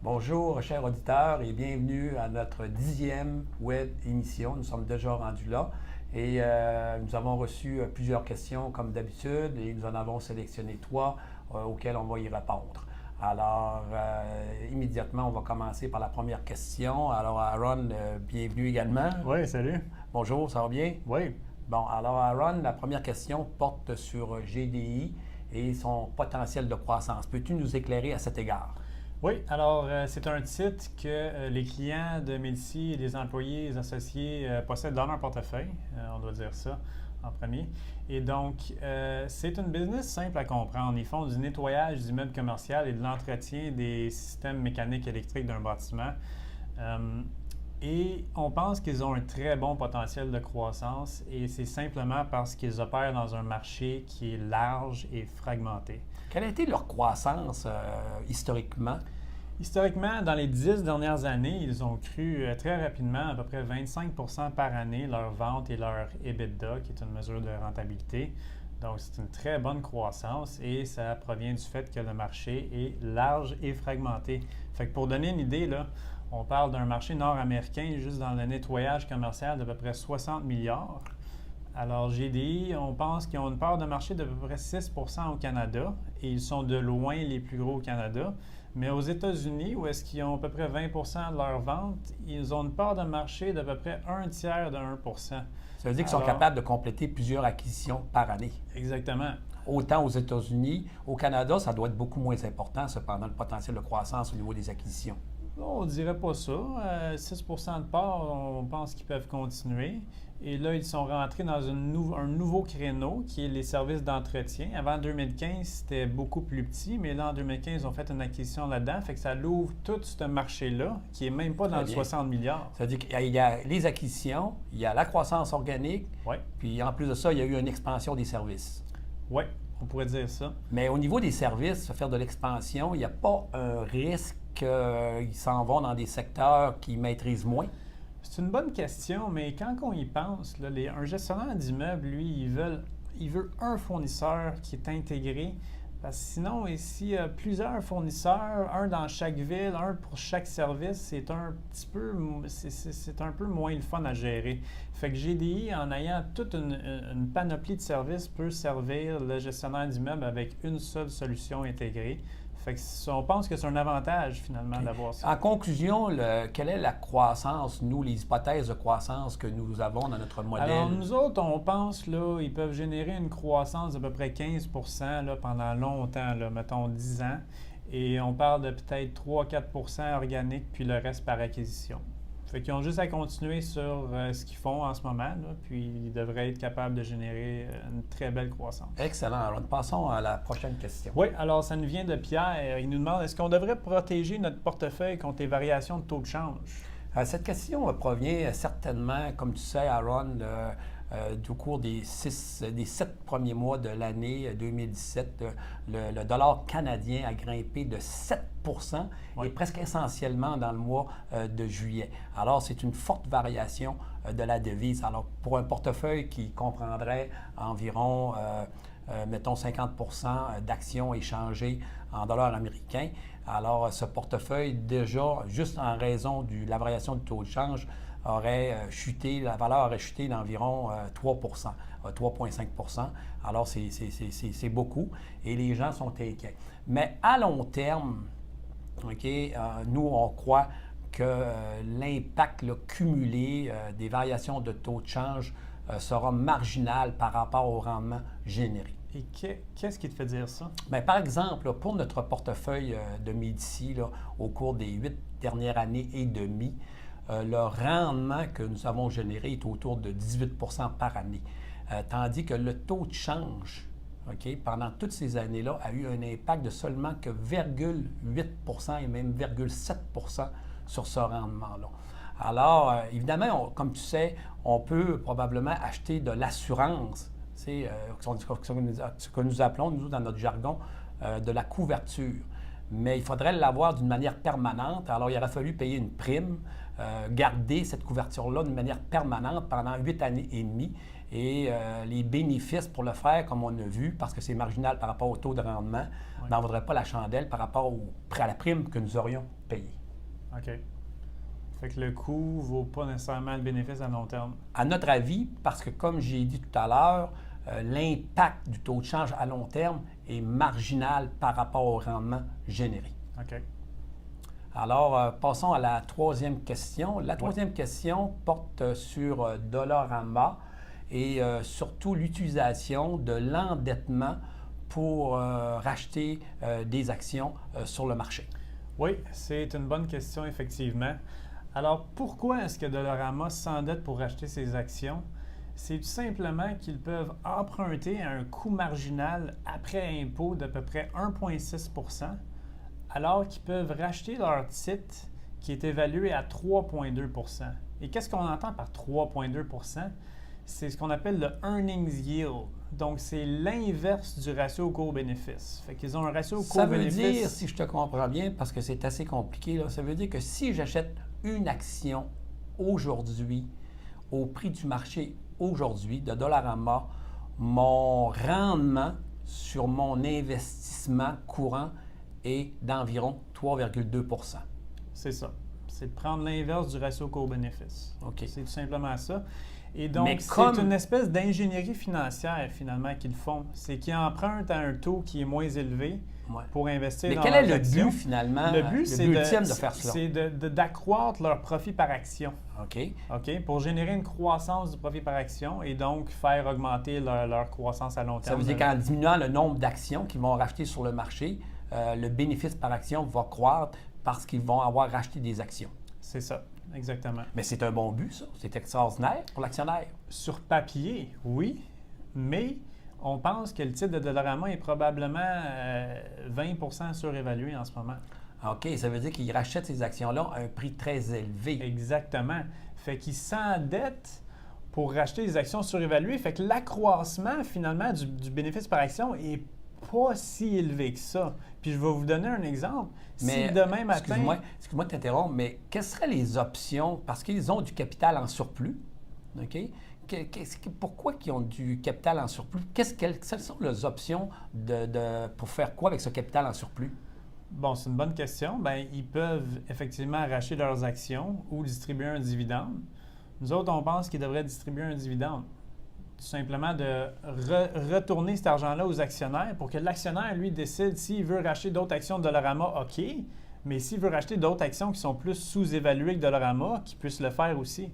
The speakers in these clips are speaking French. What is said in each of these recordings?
Bonjour, chers auditeurs, et bienvenue à notre 10e web émission. Nous sommes déjà rendus là et nous avons reçu plusieurs questions comme d'habitude et nous en avons sélectionné trois auxquelles on va y répondre. Alors, immédiatement, on va commencer par la première question. Alors, Aaron, bienvenue également. Oui, salut. Bonjour, ça va bien? Oui. Bon, alors, Aaron, la première question porte sur GDI et son potentiel de croissance. Peux-tu nous éclairer à cet égard? Oui, alors c'est un titre que les clients de Médici et les employés, les associés possèdent dans leur portefeuille, on doit dire ça en premier. Et donc, c'est une business simple à comprendre. Ils font du nettoyage d'immeubles commerciaux et de l'entretien des systèmes mécaniques électriques d'un bâtiment. Et on pense qu'ils ont un très bon potentiel de croissance et c'est simplement parce qu'ils opèrent dans un marché qui est large et fragmenté. Quelle a été leur croissance historiquement? Historiquement, dans les 10 dernières années, ils ont cru très rapidement, à peu près 25 par année, leur vente et leur EBITDA, qui est une mesure de rentabilité. Donc, c'est une très bonne croissance et ça provient du fait que le marché est large et fragmenté. Fait que pour donner une idée, là, on parle d'un marché nord-américain juste dans le nettoyage commercial d'à peu près 60 milliards. Alors, GDI, on pense qu'ils ont une part de marché d'à peu près 6 au Canada et ils sont de loin les plus gros au Canada. Mais aux États-Unis, où est-ce qu'ils ont à peu près 20 de leurs ventes, ils ont une part de marché d'à peu près un tiers de 1 Ça veut dire qu'ils sont capables de compléter plusieurs acquisitions par année. Exactement. Autant aux États-Unis, au Canada, ça doit être beaucoup moins important, cependant, le potentiel de croissance au niveau des acquisitions. On ne dirait pas ça. 6 de part, on pense qu'ils peuvent continuer. Et là, ils sont rentrés dans un nouveau créneau qui est les services d'entretien. Avant 2015, c'était beaucoup plus petit, mais là, en 2015, ils ont fait une acquisition là-dedans. Fait que ça l'ouvre tout ce marché-là, qui n'est même pas dans le 60 milliards. Ça veut dire qu'il y a les acquisitions, il y a la croissance organique, puis en plus de ça, il y a eu une expansion des services. Oui, on pourrait dire ça. Mais au niveau des services, faire de l'expansion, il n'y a pas un risque qu'ils s'en vont dans des secteurs qu'ils maîtrisent moins? C'est une bonne question, mais quand on y pense, là, un gestionnaire d'immeuble, lui, il veut un fournisseur qui est intégré. Parce que sinon, ici, il y a plusieurs fournisseurs, un dans chaque ville, un pour chaque service, c'est un peu moins le fun à gérer. Fait que GDI, en ayant toute une panoplie de services, peut servir le gestionnaire d'immeuble avec une seule solution intégrée. Fait que on pense que c'est un avantage, finalement, d'avoir ça. En conclusion, quelle est la croissance, nous, les hypothèses de croissance que nous avons dans notre modèle? Alors, nous autres, on pense, là, ils peuvent générer une croissance d'à peu près 15 là, pendant longtemps, là, mettons 10 ans. Et on parle de peut-être 3-4 organique, puis le reste par acquisition. Fait qu'ils ont juste à continuer sur ce qu'ils font en ce moment, là, puis ils devraient être capables de générer une très belle croissance. Excellent. Alors, passons à la prochaine question. Oui, alors ça nous vient de Pierre. Il nous demande, est-ce qu'on devrait protéger notre portefeuille contre les variations de taux de change? Cette question provient certainement, comme tu sais, Aaron, du cours des 7 premiers mois de l'année 2017, le dollar canadien a grimpé de 7 et presque essentiellement dans le mois de juillet. Alors, c'est une forte variation de la devise. Alors, pour un portefeuille qui comprendrait environ, mettons, 50 d'actions échangées en dollars américains, alors ce portefeuille, déjà, juste en raison de la variation du taux de change, aurait chuté, la valeur aurait chuté d'environ 3 3,5 Alors, c'est beaucoup et les gens sont inquiets. Mais à long terme, nous, on croit que l'impact cumulé des variations de taux de change sera marginal par rapport au rendement généré. Et qu'est-ce qui te fait dire ça? Bien, par exemple, pour notre portefeuille de Médici, au cours des 8 dernières années et demie, le rendement que nous avons généré est autour de 18 par année. Tandis que le taux de change, pendant toutes ces années-là, a eu un impact de seulement que 0,8 et même 0,7 sur ce rendement-là. Alors, évidemment, comme tu sais, on peut probablement acheter de l'assurance, ce que nous appelons, nous, dans notre jargon, de la couverture. Mais il faudrait l'avoir d'une manière permanente. Alors, il aurait fallu payer une prime, garder cette couverture-là d'une manière permanente pendant 8 années et demie. et les bénéfices pour le faire, comme on a vu, parce que c'est marginal par rapport au taux de rendement, n'en vaudrait pas la chandelle par rapport à la prime que nous aurions payée. OK. Fait que le coût ne vaut pas nécessairement le bénéfice à long terme. À notre avis, parce que comme j'ai dit tout à l'heure, l'impact du taux de change à long terme est marginal par rapport au rendement généré. OK. Alors, passons à la troisième question. La troisième question porte sur Dollarama et surtout l'utilisation de l'endettement pour racheter des actions sur le marché. Oui, c'est une bonne question, effectivement. Alors, pourquoi est-ce que Dollarama s'endette pour racheter ses actions? C'est tout simplement qu'ils peuvent emprunter à un coût marginal après impôt d'à peu près 1,6 % alors qu'ils peuvent racheter leur titre qui est évalué à 3,2 %. Et qu'est-ce qu'on entend par 3,2 %? C'est ce qu'on appelle le earnings yield. Donc, c'est l'inverse du ratio coût-bénéfice. Fait qu'ils ont un ratio coût-bénéfice. Ça veut dire, si je te comprends bien, parce que c'est assez compliqué, là, ça veut dire que si j'achète une action aujourd'hui, au prix du marché aujourd'hui de Dollarama, mon rendement sur mon investissement courant est d'environ 3,2 %. C'est ça. C'est de prendre l'inverse du ratio coût-bénéfice. OK. C'est tout simplement ça. Et donc, Mais c'est une espèce d'ingénierie financière, finalement, qu'ils font. C'est qu'ils empruntent à un taux qui est moins élevé pour investir dans leurs actions. Mais quel est le but, finalement? Le but, c'est ultime de faire cela? C'est d'accroître leur profit par action. OK. OK? Pour générer une croissance du profit par action et donc faire augmenter leur croissance à long terme. Ça veut dire qu'en diminuant le nombre d'actions qu'ils vont racheter sur le marché, le bénéfice par action va croître parce qu'ils vont avoir racheté des actions. C'est ça, exactement. Mais c'est un bon but, ça. C'est extraordinaire pour l'actionnaire. Sur papier, oui, mais on pense que le titre de Dollarama est probablement 20 % surévalué en ce moment. OK, ça veut dire qu'ils rachètent ces actions-là à un prix très élevé. Exactement. Fait qu'ils s'endettent pour racheter des actions surévaluées. Fait que l'accroissement, finalement, du bénéfice par action est pas si élevé que ça. Puis je vais vous donner un exemple. Mais, si demain matin... Excuse-moi de t'interrompre, mais quelles seraient les options? Parce qu'ils ont du capital en surplus, OK? Pourquoi ils ont du capital en surplus? Quelles sont les options pour faire quoi avec ce capital en surplus? Bon, c'est une bonne question. Bien, ils peuvent effectivement racheter leurs actions ou distribuer un dividende. Nous autres, on pense qu'ils devraient distribuer un dividende. Tout simplement de retourner cet argent-là aux actionnaires pour que l'actionnaire, lui, décide s'il veut racheter d'autres actions de Dollarama, OK, mais s'il veut racheter d'autres actions qui sont plus sous-évaluées que Dollarama, qu'il puisse le faire aussi.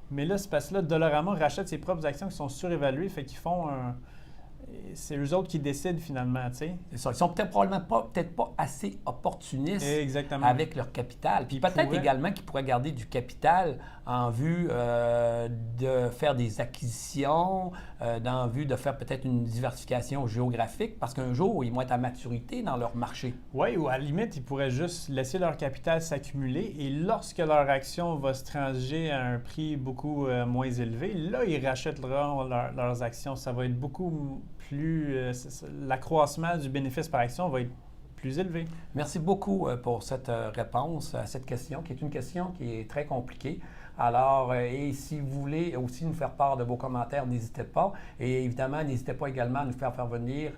Mais là, c'est parce que là, Dollarama rachète ses propres actions qui sont surévaluées, fait qu'ils font un... C'est eux autres qui décident finalement, tu sais. C'est ça. Ils sont probablement peut-être pas assez opportunistes avec leur capital. Puis peut-être également qu'ils pourraient garder du capital en vue de faire des acquisitions, en vue de faire peut-être une diversification géographique, parce qu'un jour, ils vont être à maturité dans leur marché. Oui, ou à la limite, ils pourraient juste laisser leur capital s'accumuler et lorsque leur action va se transiger à un prix beaucoup moins élevé, là, ils rachèteront leurs actions. Ça va être beaucoup plus... l'accroissement du bénéfice par action va être plus élevé. Merci beaucoup pour cette réponse à cette question, qui est une question qui est très compliquée. Alors, et si vous voulez aussi nous faire part de vos commentaires, n'hésitez pas. Et évidemment, n'hésitez pas également à nous faire parvenir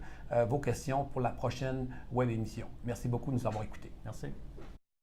vos questions pour la prochaine web émission. Merci beaucoup de nous avoir écoutés. Merci.